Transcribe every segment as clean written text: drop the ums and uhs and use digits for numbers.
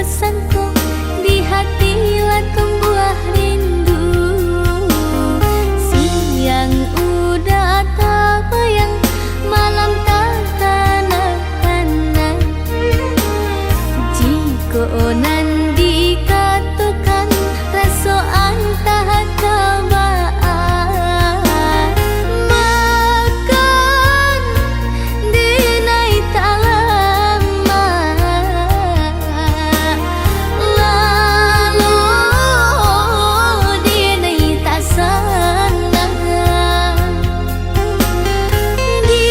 sangkong di hati lah tumbuh rindu. Siang udah tak bayang, malam tak tanak-tanak. Jika nan dikatakan rasoan tak kabaan, makan dinai tak lama, lalu dinai tak senang. Di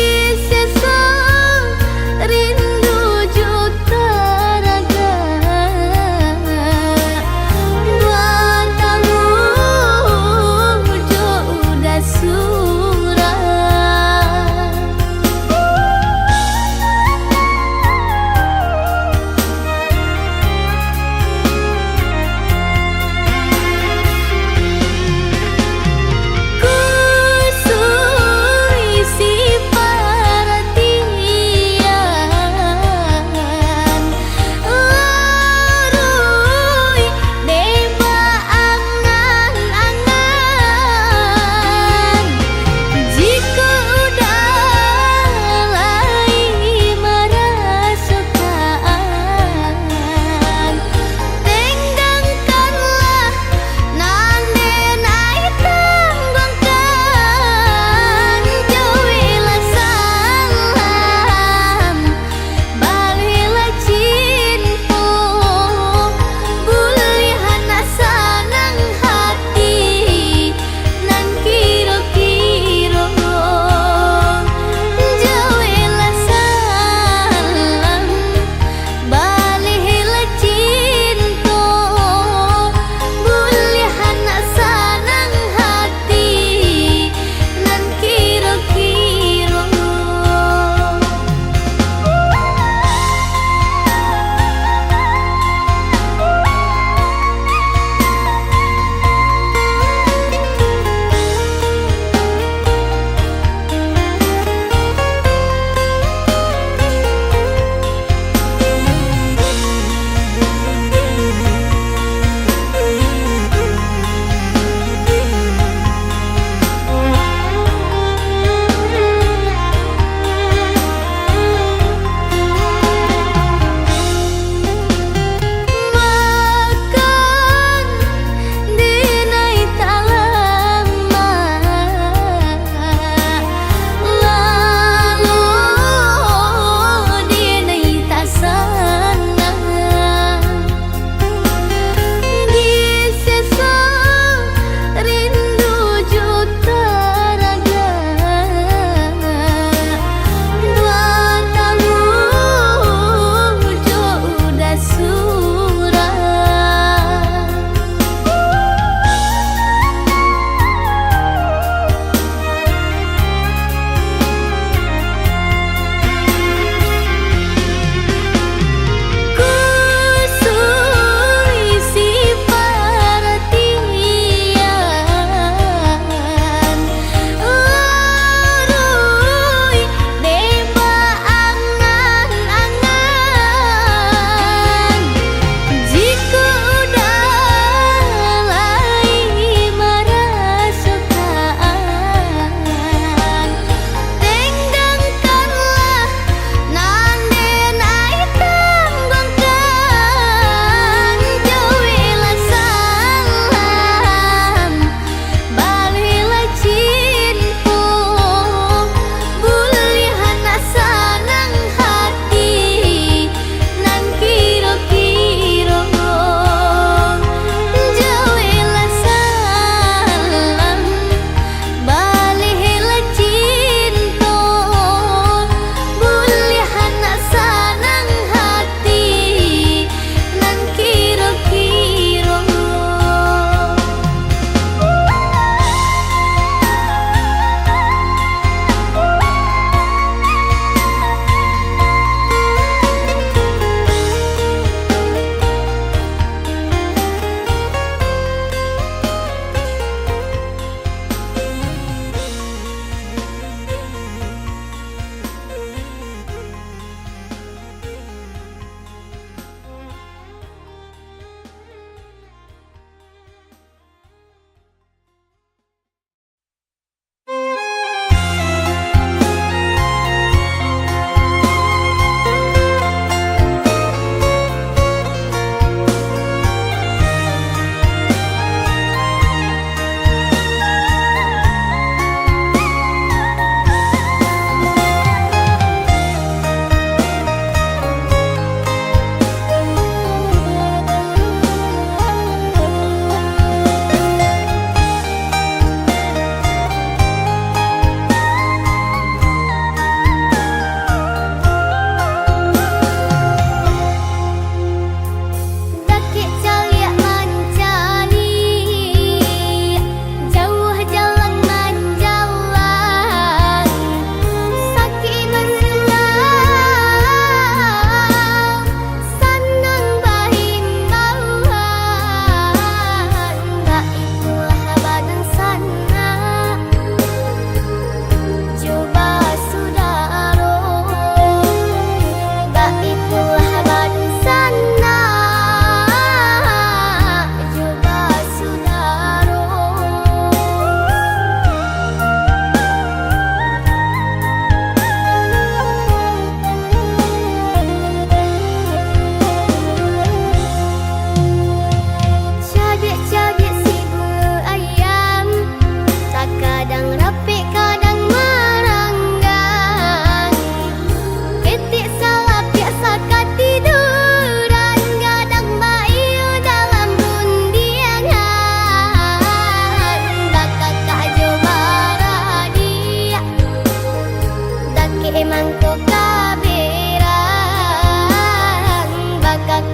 sesa rindu juta raga,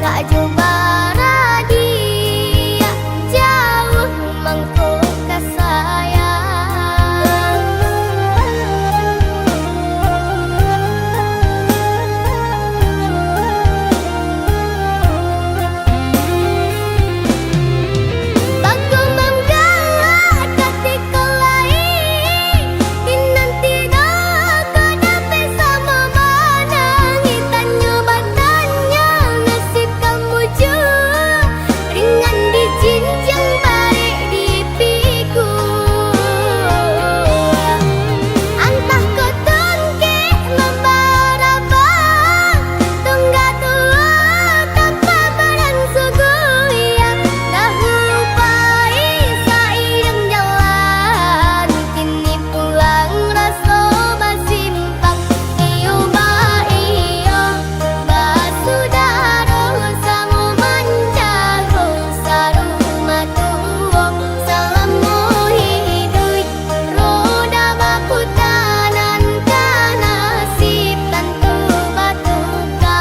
kakak jubara dia jauh mangko kasayang. Bago manggala ketika lain dinanti daga dapat sama mana hitannya batanya nasib kamu jauh ringan dijinjang balik di piku. Antah kau tungke membarabang tunggak tua tanpa berangsuguya dahupai sairing jalan kini pulang rasa basimpang iyo ba iyo basudaro samu manjago sarumah tuwo salamu hidup roda baputanan kanasib tentu batuka.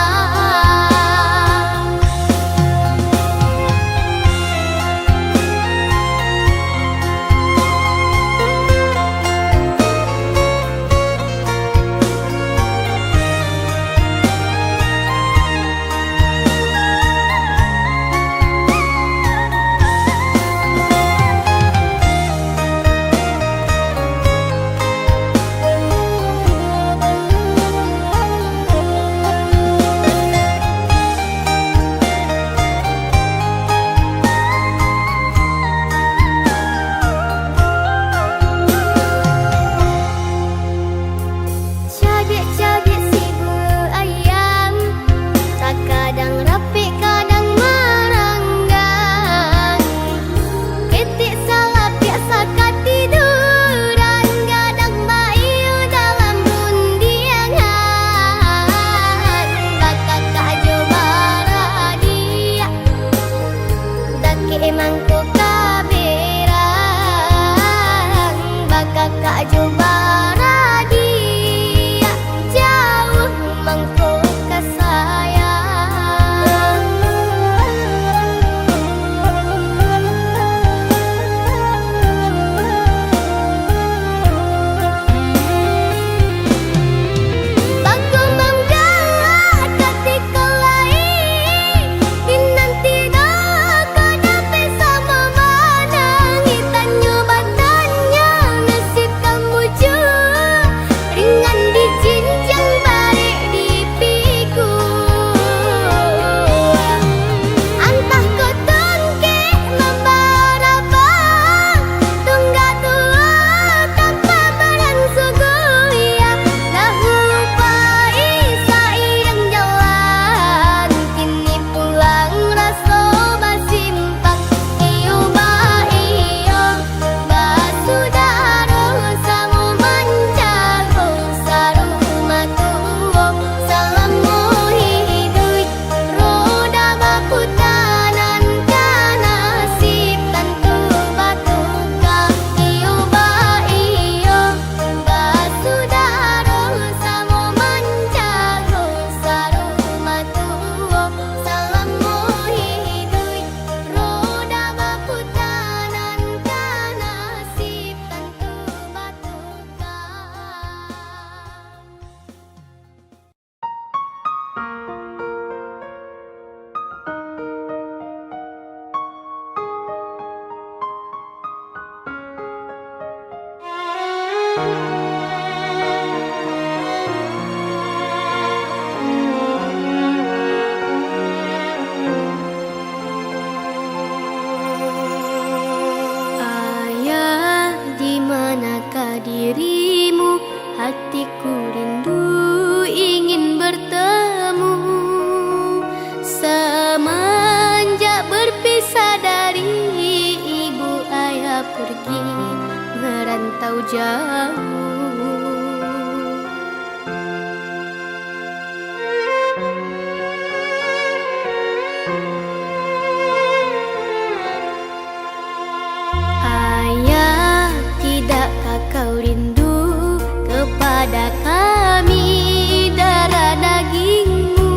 Cabai-cabai si bulu ayam terkadang rapi kadang merenggang. Ketik salah biasa ketiduran gadang bayu dalam undiangan. Bakal kak jubara dia daki emangku kaberang. Bakal kak jubara dia jauh mangko kasayang. Bago manggala ketika lain dinanti daga dapat sama mana hitannya batanya nasib kamu jauh ringan dijinjang balik di piku. Antah kau tungke membarabang tunggak tua tanpa berangsuguya dahupai sairing jalan kini pulang rasa basimpang iyo ba iyo basudaro samu manjago sarumah tuwo salamu hidup roda baputanan kanasib tentu batuka iyo ba iyo basudaro samu manjago sarumah tuwo salamu hidup roda baputanan kanasib tentu batuka. Ayah, di manakah dirimu? Hatiku rindu ingin bertemu. Semenjak berpisah dari ibu ayah pergi merantau jauh. Ayah, tidakkah kau rindu kepada kami darah dagingmu?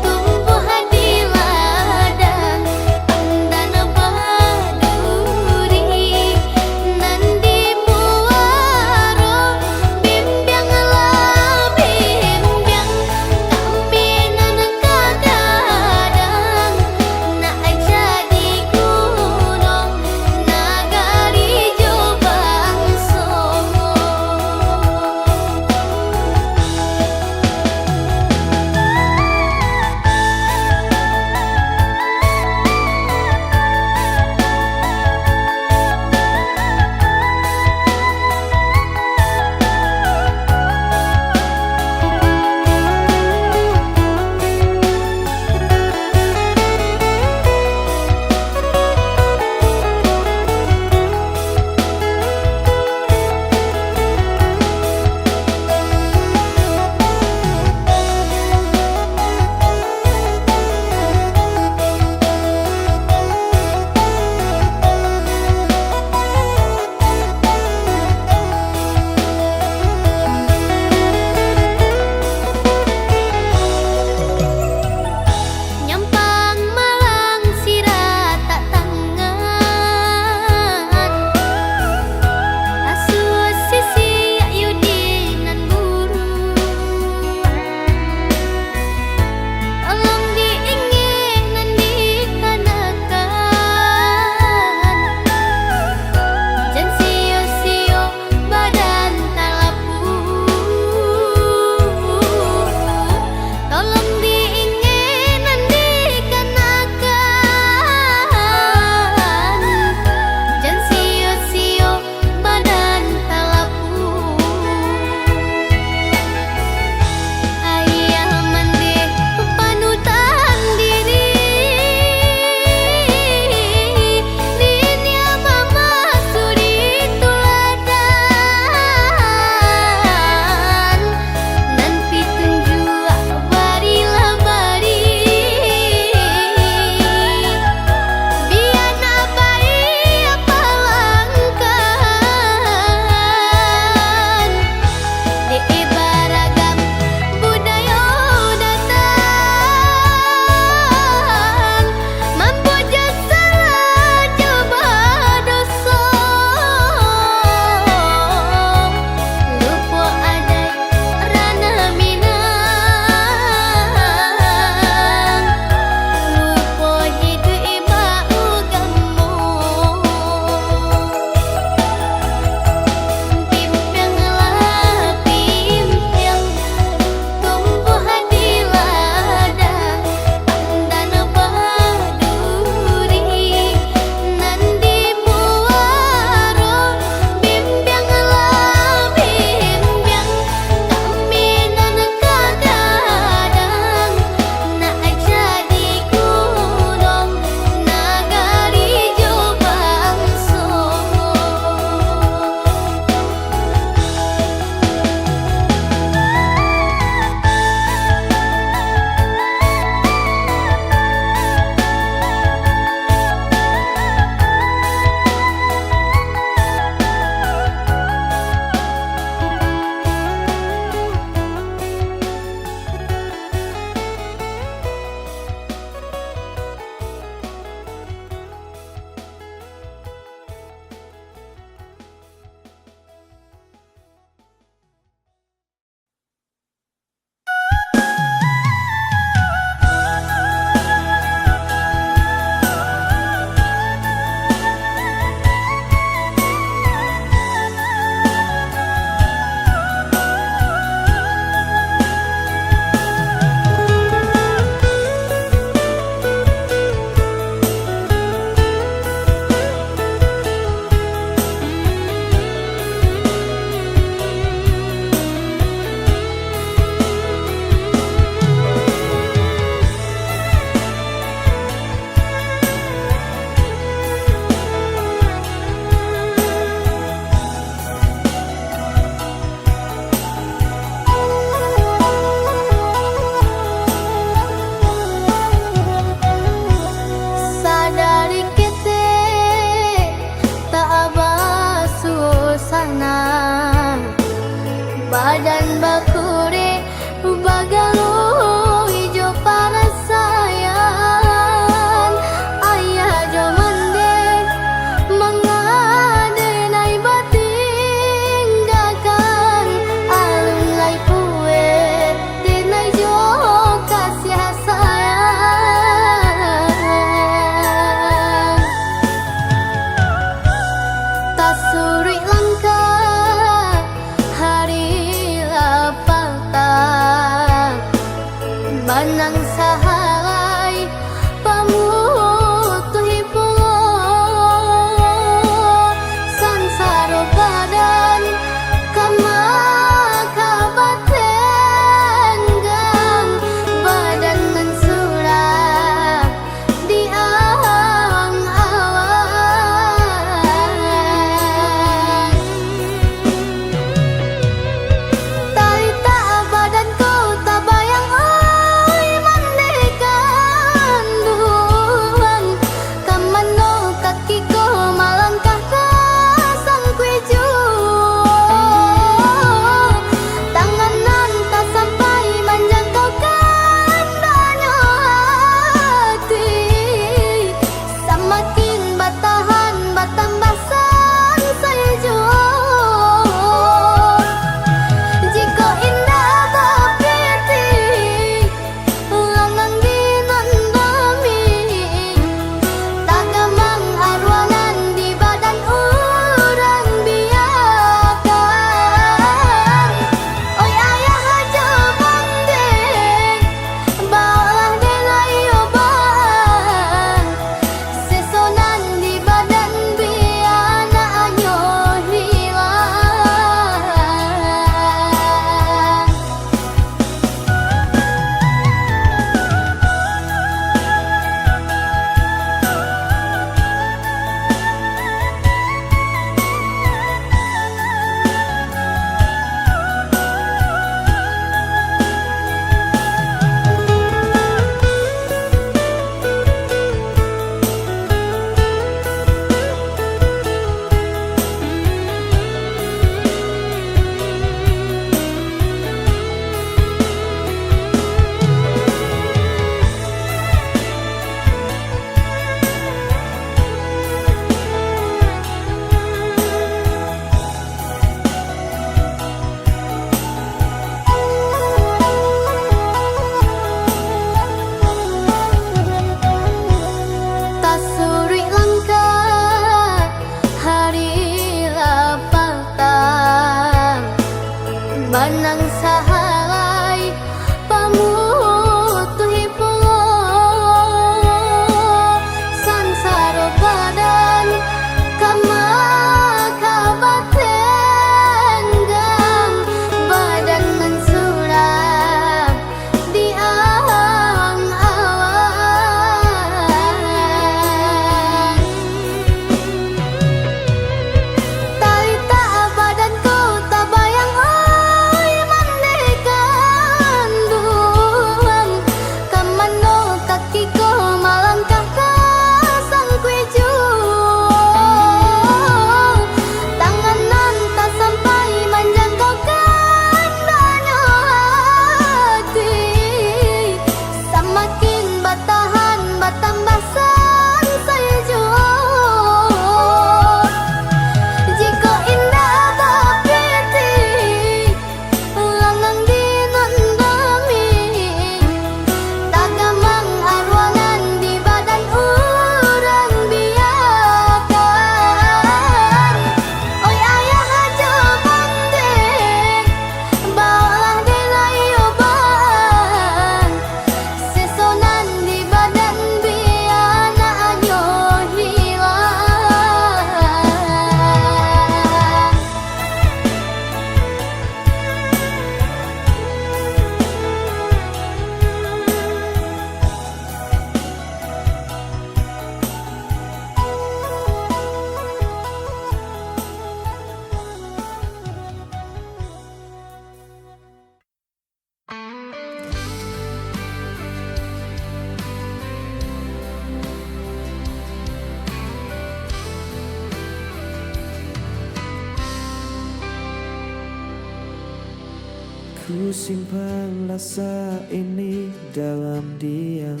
Ku simpan rasa ini dalam diam.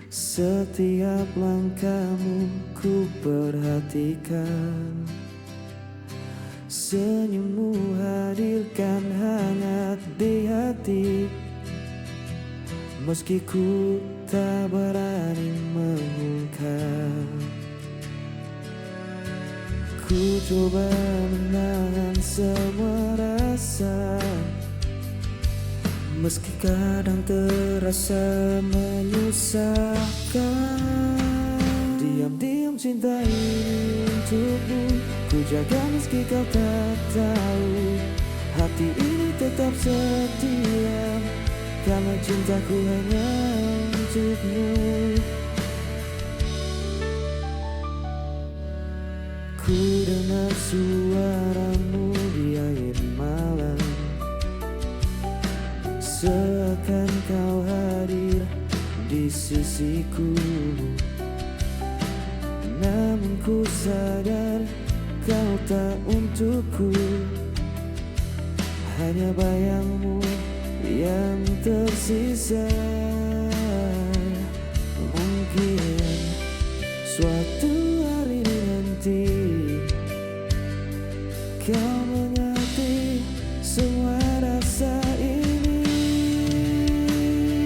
Setiap langkahmu ku perhatikan. Senyummu hadirkan hangat di hati. Meski ku tak berani mengungkap, ku coba menahan semua rasa. Meski kadang terasa menyusahkan. Diam-diam cinta ini untukmu, ku jaga meski kau tak tahu. Hati ini tetap setia, karena cintaku hanya untukmu. Ku dengar suaramu di air malam, seakan kau hadir di sisiku. Namun ku sadar kau tak untukku, hanya bayangmu yang tersisa. Mungkin suatu hari nanti kau mengerti semua rasa ini.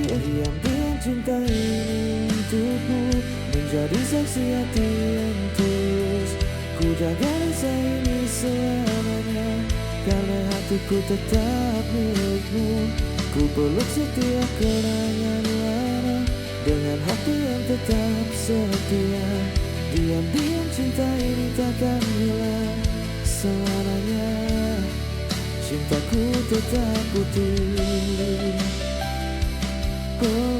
Diam-diam cinta ini untukmu, menjadi saksi hati yang tulus. Ku jaga rasa ini selamanya, karena hatiku tetap milikmu. Ku peluk setiap kenangan lama, dengan hati yang tetap setia. Diam-diam cinta ini takkan hilang selamanya, cintaku tetap utuh. Oh.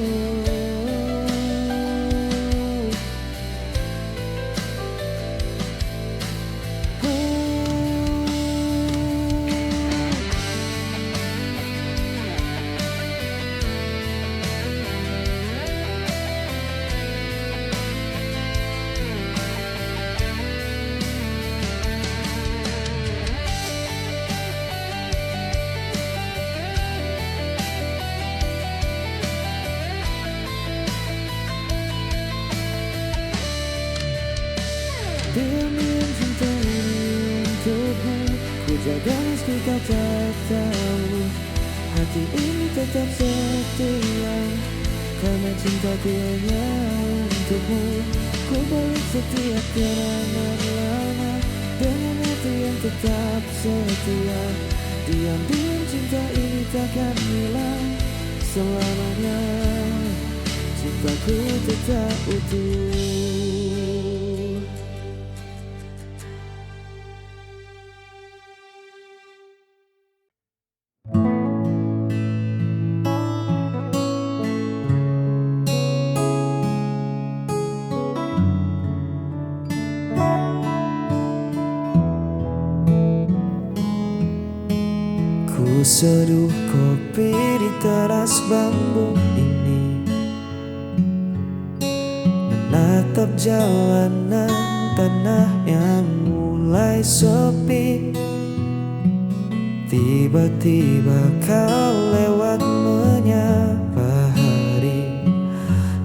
Diam-diam cinta ini untukmu, ku jaga meski kau tak tahu. Hati ini tetap setia, karena cintaku hanya untukmu. Ku balik setiap kenangan lama, dengan hati yang tetap setia. Diam-diam cinta ini takkan hilang selamanya, cintaku tetap utuh. Ku seduh kopi di teras bambu ini, menatap jalanan tanah yang mulai sepi. Tiba-tiba kau lewat menyapa hari,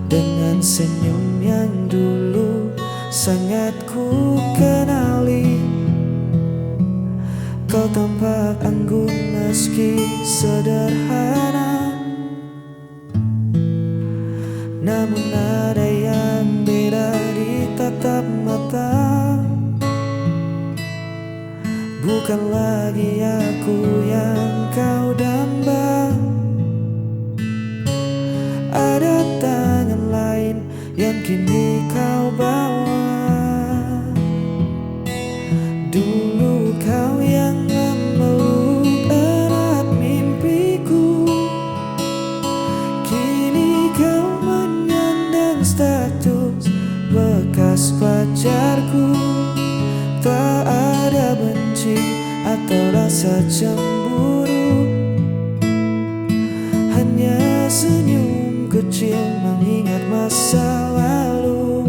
dengan senyum yang dulu sangat ku kenali. Kau tampak anggun meski sederhana, namun ada yang beda di tatap mata. Bukan lagi aku yang kau damba, ada tangan lain yang kini kau bawa. Dulu kau yang memeluk erat mimpiku, kini kau menyandang status bekas pacarku. Tak ada benci atau rasa cemburu, hanya senyum kecil mengingat masa lalu.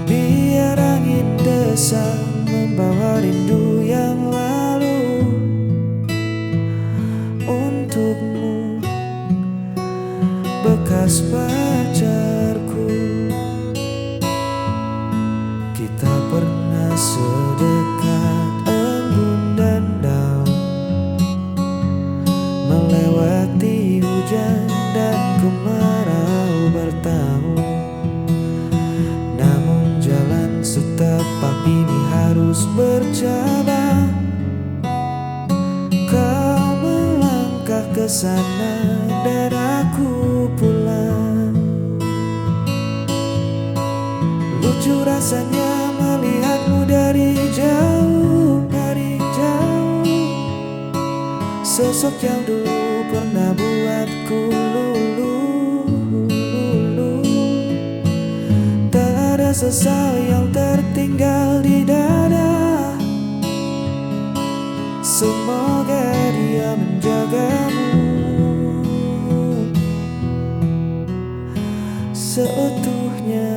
Biar angin desa membawa rindu yang lalu, sana dan aku pulang. Lucu rasanya melihatmu dari jauh, dari jauh. Sosok yang dulu pernah buatku luluh. Tak ada sesal yang tertinggal di dada. Semoga dia menjagamu seutuhnya.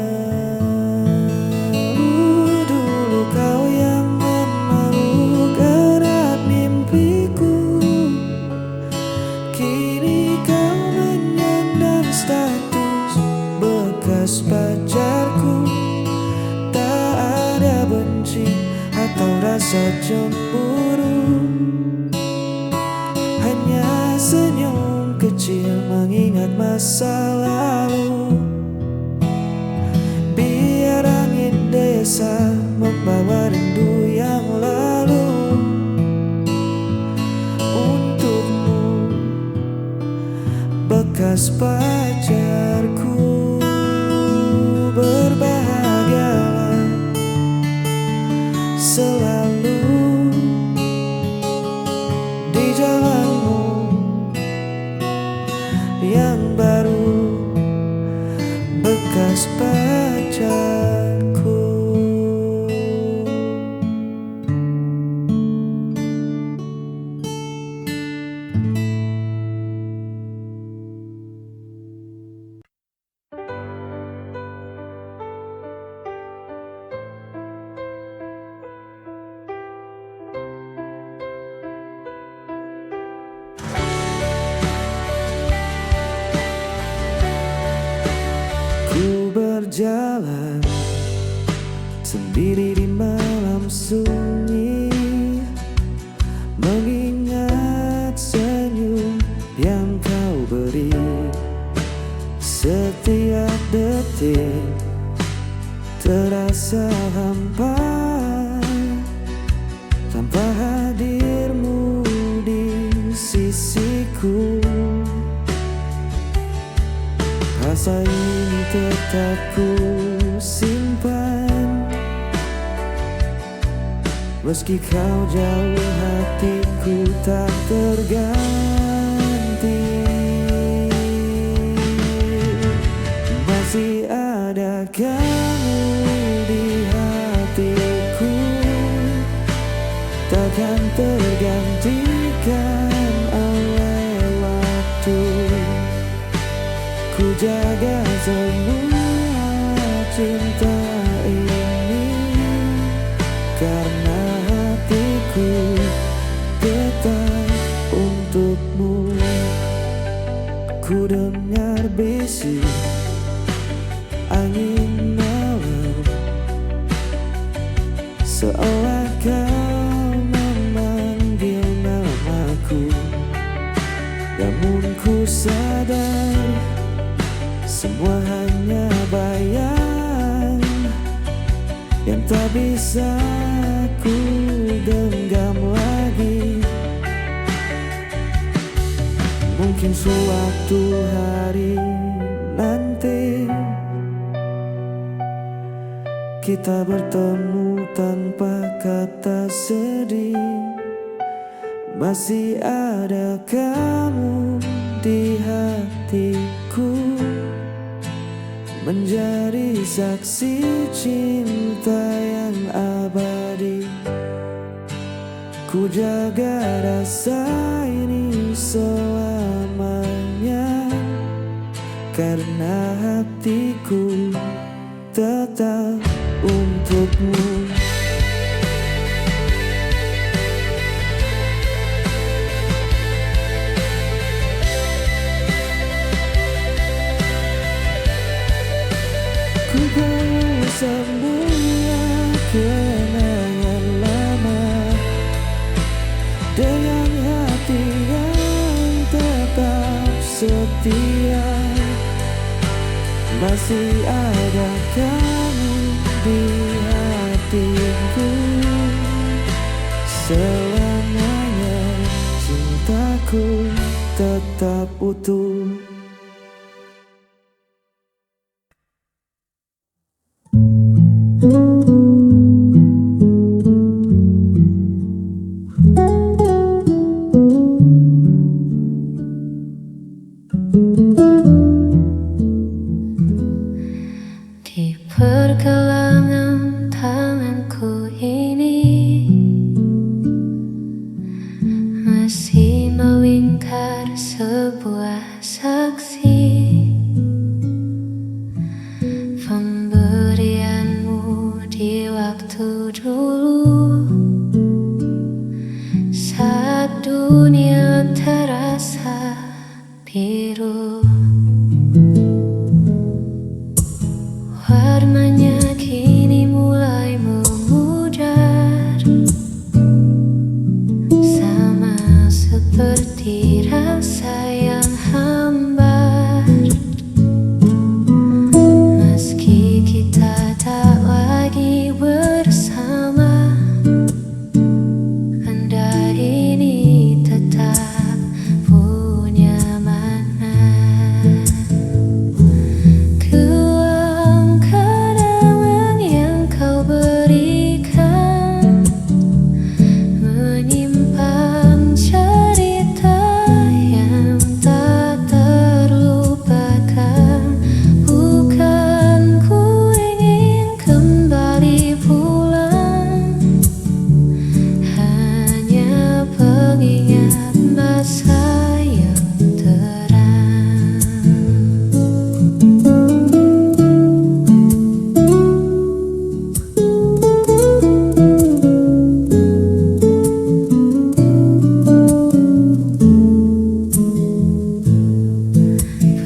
Dulu kau yang memeluk erat mimpiku, kini kau menyandang status bekas pacarku. Tak ada benci atau rasa cemburu, hanya senyum kecil mengingat masa lalu. Biar angin desa membawa rindu yang lalu. Untukmu bekas pacarku, berbahagialah selalu di jalanmu yang baru, bekas pacarku. Ku berjalan sendiri di malam sunyi, mengingat senyum yang kau beri. Setiap detik terasa hampa tanpa hadirmu di sisiku. Rasa ini tetap ku simpan, meski kau jauh hatiku tak terganti. Masih ada kamu di hatiku, takkan tergantikan oleh waktu. Ku jaga semua cinta ini, karena hatiku tetap untukmu. Ku dengar bisik angin malam, seolah kau memanggil namaku. Namun ku sadar semua hanya bayang yang tak bisa ku genggam lagi. Mungkin suatu hari nanti kita bertemu tanpa kata sedih. Masih ada kamu di hatiku, menjadi saksi cinta yang abadi. Ku jaga rasa ini selamanya, karena hatiku tetap untukmu. Ku bawa semua kenangan lama dengan hati yang tetap setia. Masih ada kamu di hatiku, selamanya cintaku tetap utuh. Di pergelangan tanganku ini masih melingkar sebuah saksi pemberianmu di waktu dulu, saat dunia terasa biru. Warnanya kini mulai memudar, sama seperti rasa yang hambar. Meski kita tak lagi bersama, benda ini tetap punya makna. Kenangan yang kau berikan menyimpan cerita yang tak terlupakan. Bukan ku ingin kembali pulang, hanya pengingat masa yang terang.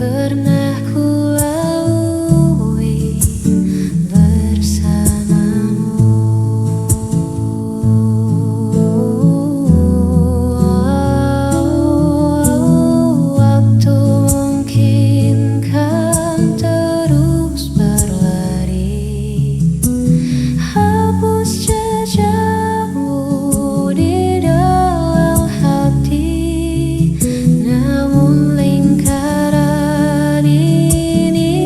Pernah ku lalui bersamamu, waktu mungkin kan terus berlari, hapus jejakmu di dalam hati. Namun lingkaran ini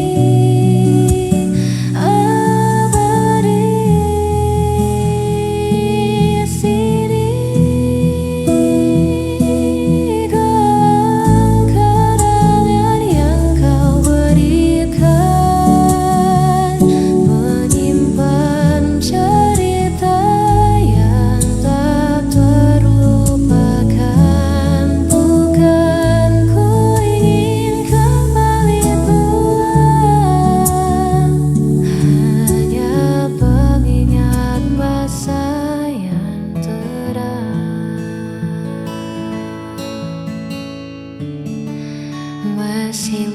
abadi sini. Kenangan yang kau berikan menyimpan cerita yang tak terlupakan. Bukan ku ingin kembali pulang, hanya pengingat masa yang terang. Masih